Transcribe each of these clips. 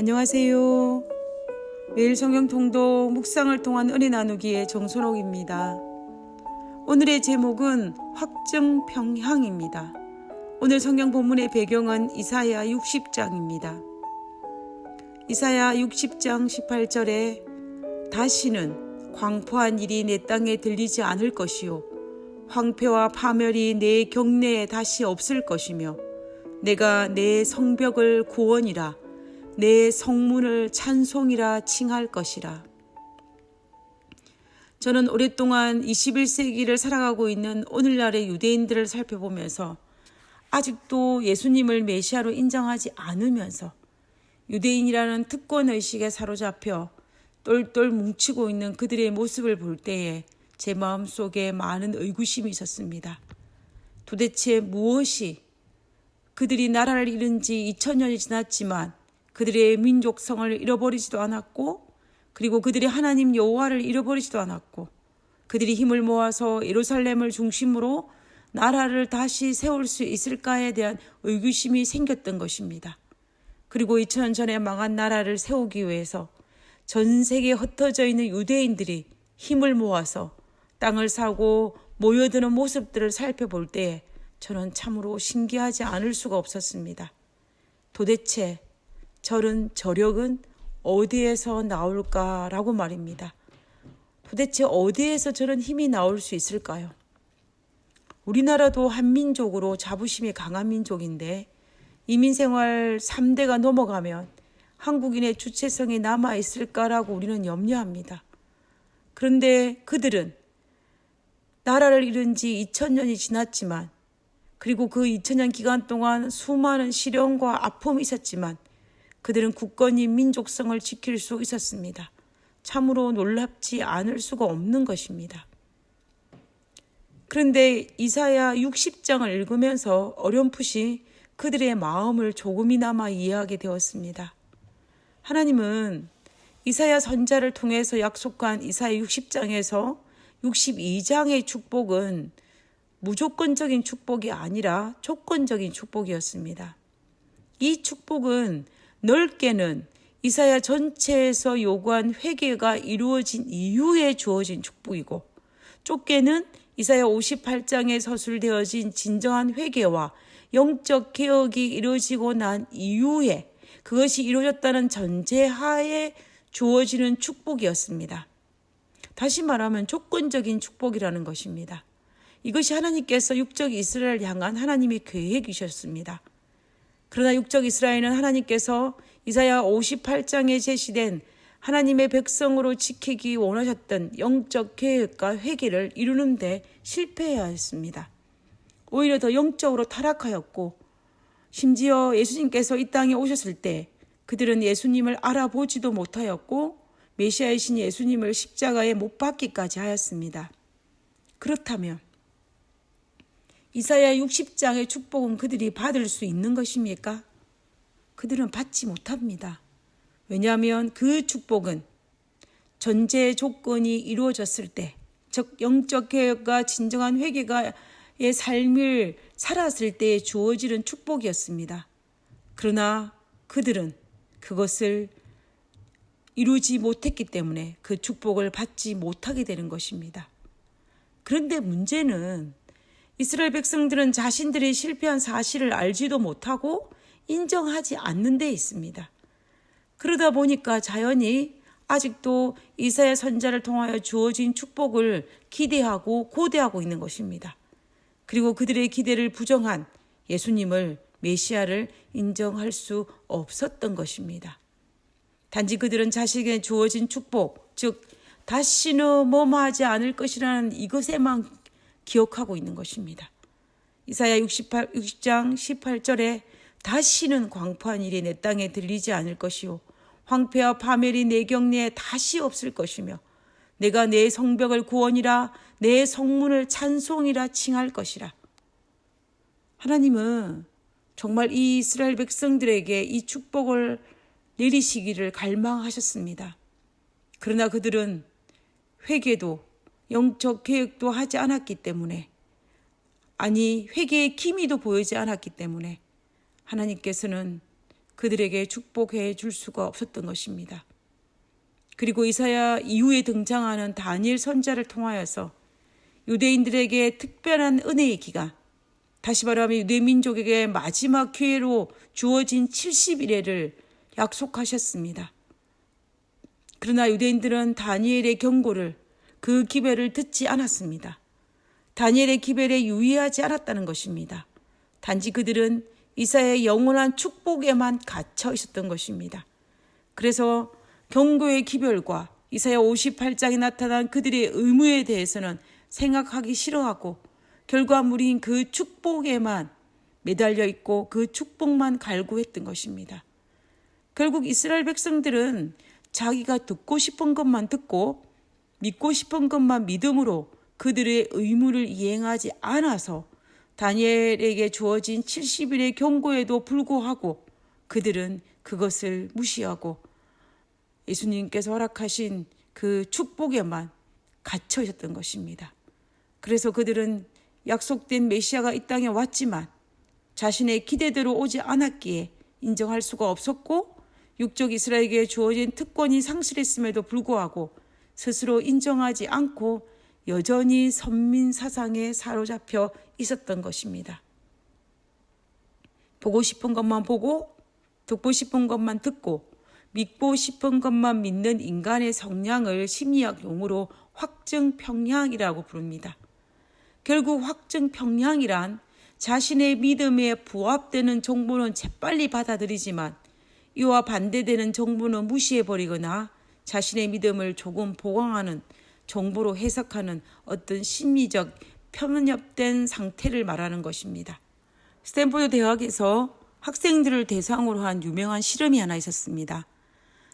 안녕하세요. 매일 성경 통독 묵상을 통한 은혜 나누기의 정순옥입니다. 오늘의 제목은 확증평향입니다. 오늘 성경 본문의 배경은 이사야 60장입니다. 이사야 60장 18절에 다시는 광포한 일이 내 땅에 들리지 않을 것이요 황폐와 파멸이 내 경내에 다시 없을 것이며 내가 내 성벽을 구원이라 내 성문을 찬송이라 칭할 것이라. 저는 오랫동안 21세기를 살아가고 있는 오늘날의 유대인들을 살펴보면서 아직도 예수님을 메시아로 인정하지 않으면서 유대인이라는 특권의식에 사로잡혀 똘똘 뭉치고 있는 그들의 모습을 볼 때에 제 마음속에 많은 의구심이 있었습니다. 도대체 무엇이 그들이 나라를 잃은 지 2000년이 지났지만 그들의 민족성을 잃어버리지도 않았고 그리고 그들이 하나님 여호와를 잃어버리지도 않았고 그들이 힘을 모아서 예루살렘을 중심으로 나라를 다시 세울 수 있을까에 대한 의구심이 생겼던 것입니다. 그리고 2000년 전에 망한 나라를 세우기 위해서 전 세계에 흩어져 있는 유대인들이 힘을 모아서 땅을 사고 모여드는 모습들을 살펴볼 때에 저는 참으로 신기하지 않을 수가 없었습니다. 도대체 저런 저력은 어디에서 나올까라고 말입니다. 도대체 어디에서 저런 힘이 나올 수 있을까요? 우리나라도 한민족으로 자부심이 강한 민족인데 이민생활 3대가 넘어가면 한국인의 주체성이 남아있을까라고 우리는 염려합니다. 그런데 그들은 나라를 잃은 지 2000년이 지났지만 그리고 그 2000년 기간 동안 수많은 시련과 아픔이 있었지만 그들은 굳건히 민족성을 지킬 수 있었습니다. 참으로 놀랍지 않을 수가 없는 것입니다. 그런데 이사야 60장을 읽으면서 어렴풋이 그들의 마음을 조금이나마 이해하게 되었습니다. 하나님은 이사야 선지자를 통해서 약속한 이사야 60장에서 62장의 축복은 무조건적인 축복이 아니라 조건적인 축복이었습니다. 이 축복은 넓게는 이사야 전체에서 요구한 회개가 이루어진 이후에 주어진 축복이고 좁게는 이사야 58장에 서술되어진 진정한 회개와 영적 개혁이 이루어지고 난 이후에 그것이 이루어졌다는 전제하에 주어지는 축복이었습니다. 다시 말하면 조건적인 축복이라는 것입니다. 이것이 하나님께서 육적 이스라엘을 향한 하나님의 계획이셨습니다. 그러나 육적 이스라엘은 하나님께서 이사야 58장에 제시된 하나님의 백성으로 지키기 원하셨던 영적 계획과 회개를 이루는 데 실패하였습니다. 오히려 더 영적으로 타락하였고 심지어 예수님께서 이 땅에 오셨을 때 그들은 예수님을 알아보지도 못하였고 메시아이신 예수님을 십자가에 못 박기까지 하였습니다. 그렇다면 이사야 60장의 축복은 그들이 받을 수 있는 것입니까? 그들은 받지 못합니다. 왜냐하면 그 축복은 전제 조건이 이루어졌을 때, 즉 영적 개혁과 진정한 회개가의 삶을 살았을 때에 주어지는 축복이었습니다. 그러나 그들은 그것을 이루지 못했기 때문에 그 축복을 받지 못하게 되는 것입니다. 그런데 문제는 이스라엘 백성들은 자신들이 실패한 사실을 알지도 못하고 인정하지 않는 데 있습니다. 그러다 보니까 자연히 아직도 이사야 선지자를 통하여 주어진 축복을 기대하고 고대하고 있는 것입니다. 그리고 그들의 기대를 부정한 예수님을 메시아를 인정할 수 없었던 것입니다. 단지 그들은 자신에게 주어진 축복, 즉 다시는 머무하지 않을 것이라는 이것에만 기억하고 있는 것입니다. 이사야 60장 18절에 다시는 광포한 일이 내 땅에 들리지 않을 것이요 황폐와 파멸이 내 경내에 다시 없을 것이며 내가 내 성벽을 구원이라 내 성문을 찬송이라 칭할 것이라. 하나님은 정말 이 이스라엘 백성들에게 이 축복을 내리시기를 갈망하셨습니다. 그러나 그들은 회개도 영적 계획도 하지 않았기 때문에 회개의 기미도 보이지 않았기 때문에 하나님께서는 그들에게 축복해 줄 수가 없었던 것입니다. 그리고 이사야 이후에 등장하는 다니엘 선지자를 통하여서 유대인들에게 특별한 은혜의 기간, 다시 말하면 유대 민족에게 마지막 기회로 주어진 70일을 약속하셨습니다. 그러나 유대인들은 다니엘의 경고를, 그 기별을 듣지 않았습니다. 다니엘의 기별에 유의하지 않았다는 것입니다. 단지 그들은 이사야의 영원한 축복에만 갇혀 있었던 것입니다. 그래서 경고의 기별과 이사야 58장에 나타난 그들의 의무에 대해서는 생각하기 싫어하고 결과물인 그 축복에만 매달려 있고 그 축복만 갈구했던 것입니다. 결국 이스라엘 백성들은 자기가 듣고 싶은 것만 듣고 믿고 싶은 것만 믿음으로 그들의 의무를 이행하지 않아서 다니엘에게 주어진 70일의 경고에도 불구하고 그들은 그것을 무시하고 예수님께서 허락하신 그 축복에만 갇혀 있었던 것입니다. 그래서 그들은 약속된 메시아가 이 땅에 왔지만 자신의 기대대로 오지 않았기에 인정할 수가 없었고 육적 이스라엘에게 주어진 특권이 상실했음에도 불구하고 스스로 인정하지 않고 여전히 선민 사상에 사로잡혀 있었던 것입니다. 보고 싶은 것만 보고 듣고 싶은 것만 듣고 믿고 싶은 것만 믿는 인간의 성향을 심리학 용어로 확증평양이라고 부릅니다. 결국 확증평양이란 자신의 믿음에 부합되는 정보는 재빨리 받아들이지만 이와 반대되는 정보는 무시해버리거나 자신의 믿음을 조금 보강하는 정보로 해석하는 어떤 심리적 편협된 상태를 말하는 것입니다. 스탠포드 대학에서 학생들을 대상으로 한 유명한 실험이 하나 있었습니다.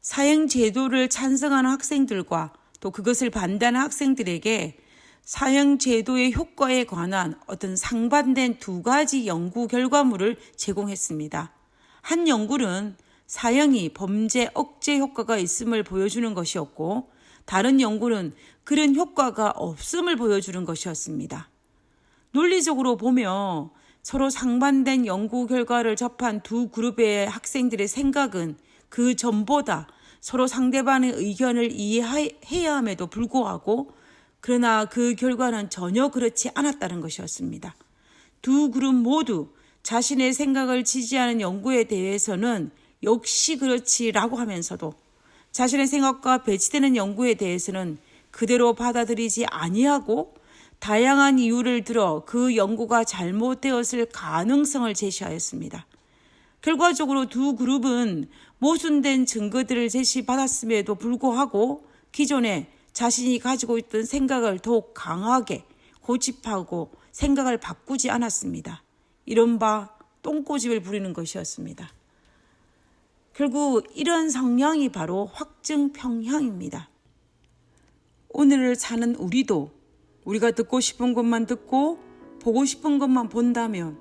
사형제도를 찬성하는 학생들과 또 그것을 반대하는 학생들에게 사형제도의 효과에 관한 어떤 상반된 두 가지 연구 결과물을 제공했습니다. 한 연구는 사형이 범죄 억제 효과가 있음을 보여주는 것이었고 다른 연구는 그런 효과가 없음을 보여주는 것이었습니다. 논리적으로 보며 서로 상반된 연구 결과를 접한 두 그룹의 학생들의 생각은 그 전보다 서로 상대방의 의견을 이해해야 함에도 불구하고 그러나 그 결과는 전혀 그렇지 않았다는 것이었습니다. 두 그룹 모두 자신의 생각을 지지하는 연구에 대해서는 역시 그렇지라고 하면서도 자신의 생각과 배치되는 연구에 대해서는 그대로 받아들이지 아니하고 다양한 이유를 들어 그 연구가 잘못되었을 가능성을 제시하였습니다. 결과적으로 두 그룹은 모순된 증거들을 제시받았음에도 불구하고 기존에 자신이 가지고 있던 생각을 더욱 강하게 고집하고 생각을 바꾸지 않았습니다. 이른바 똥꼬집을 부리는 것이었습니다. 결국 이런 성향이 바로 확증평양입니다. 오늘을 사는 우리가 듣고 싶은 것만 듣고 보고 싶은 것만 본다면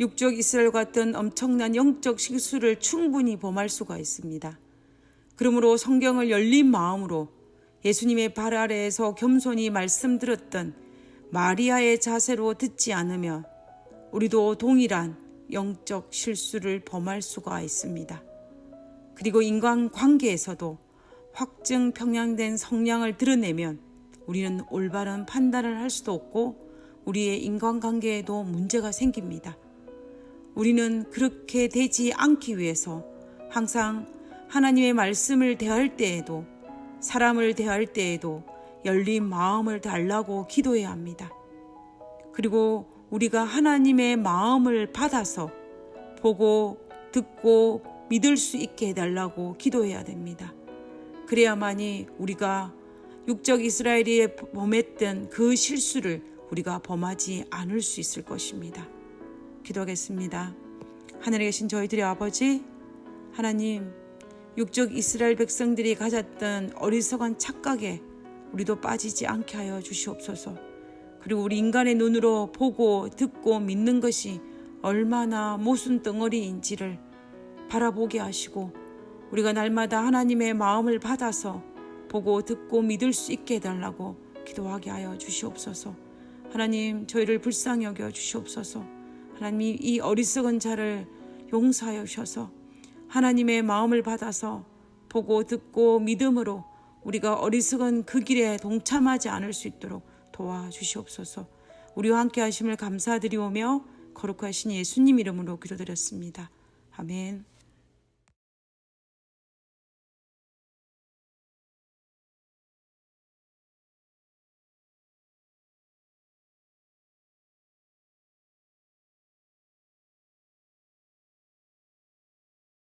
육적 이스라엘 같은 엄청난 영적 실수를 충분히 범할 수가 있습니다. 그러므로 성경을 열린 마음으로 예수님의 발 아래에서 겸손히 말씀드렸던 마리아의 자세로 듣지 않으면 우리도 동일한 영적 실수를 범할 수가 있습니다. 그리고 인간관계에서도 확증평양된 성향을 드러내면 우리는 올바른 판단을 할 수도 없고 우리의 인간관계에도 문제가 생깁니다. 우리는 그렇게 되지 않기 위해서 항상 하나님의 말씀을 대할 때에도 사람을 대할 때에도 열린 마음을 달라고 기도해야 합니다. 그리고 우리가 하나님의 마음을 받아서 보고 듣고 믿을 수 있게 해달라고 기도해야 됩니다. 그래야만이 우리가 육적 이스라엘이 범했던 그 실수를 우리가 범하지 않을 수 있을 것입니다. 기도하겠습니다. 하늘에 계신 저희들의 아버지, 하나님, 육적 이스라엘 백성들이 가졌던 어리석은 착각에 우리도 빠지지 않게 하여 주시옵소서. 그리고 우리 인간의 눈으로 보고 듣고 믿는 것이 얼마나 모순 덩어리인지를 바라보게 하시고 우리가 날마다 하나님의 마음을 받아서 보고 듣고 믿을 수 있게 해달라고 기도하게 하여 주시옵소서. 하나님, 저희를 불쌍히 여겨 주시옵소서. 하나님, 이 어리석은 자를 용서하여 주셔서 하나님의 마음을 받아서 보고 듣고 믿음으로 우리가 어리석은 그 길에 동참하지 않을 수 있도록 도와주시옵소서. 우리와 함께 하심을 감사드리오며 거룩하신 예수님 이름으로 기도드렸습니다. 아멘.